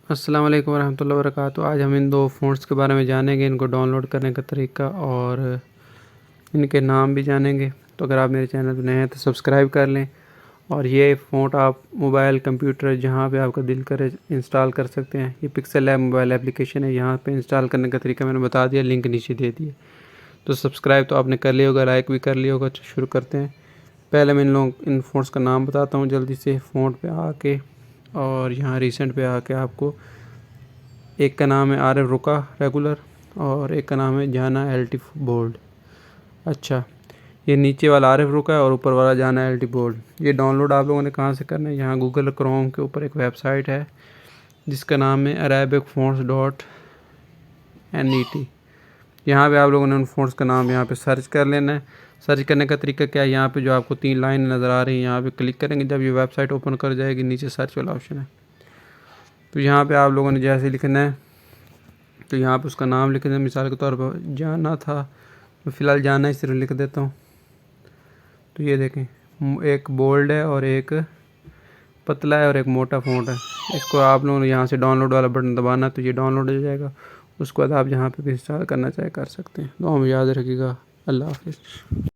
अस्सलाम वालेकुम रहमतुल्लाहि व बरकातुहू। आज हम इन दो फ़ॉन्ट्स के बारे में जानेंगे, इनको डाउनलोड करने का तरीका और इनके नाम भी जानेंगे। तो अगर आप मेरे चैनल पर नए हैं तो सब्सक्राइब कर लें। और ये फ़ॉन्ट आप मोबाइल, कंप्यूटर जहाँ पे आपका दिल करे इंस्टॉल कर सकते हैं। ये पिक्सल लैब मोबाइल एप्लीकेशन है, यहाँ पे इंस्टॉल करने का तरीका मैंने बता दिया, लिंक नीचे दे दिया। तो सब्सक्राइब तो आपने कर लिया होगा, लाइक भी कर लिया होगा। तो शुरू करते हैं। पहले मैं इन फ़ॉन्ट्स का नाम बताता हूँ जल्दी से। फ़ॉन्ट पे आके और यहाँ रिसेंट पे आके आपको एक का नाम है आर एफ रुका रेगुलर और एक का नाम है जाना एलटी बोल्ड। अच्छा, ये नीचे वाला आर एफ रुका है और ऊपर वाला जाना एलटी बोल्ड। ये डाउनलोड आप लोगों ने कहाँ से करना है? यहाँ गूगल क्रोम के ऊपर एक वेबसाइट है जिसका नाम है arabicfonts.net। यहाँ पे आप लोगों ने उन फ़ॉन्ट्स का नाम यहाँ पे सर्च कर लेना है। सर्च करने का तरीका क्या है? यहाँ पे जो आपको 3 लाइन नज़र आ रही हैं, यहाँ पे क्लिक करेंगे। जब ये वेबसाइट ओपन कर जाएगी, नीचे सर्च वाला ऑप्शन है, तो यहाँ पे आप लोगों ने जैसे लिखना है तो यहाँ पे उसका नाम लिख दें। मिसाल के तौर पर जाना था, तो फ़िलहाल जाना ही सिर्फ लिख देता हूँ। तो ये देखें, एक बोल्ड है और एक पतला है और एक मोटा फ़ॉन्ट है। इसको आप लोगों ने यहाँ से डाउनलोड वाला बटन दबाना तो ये डाउनलोड हो जाएगा। उसके बाद आप जहाँ पे भी इंस्टॉल करना चाहे कर सकते हैं। दुआ में याद रखिएगा। अल्लाह हाफ़िज़।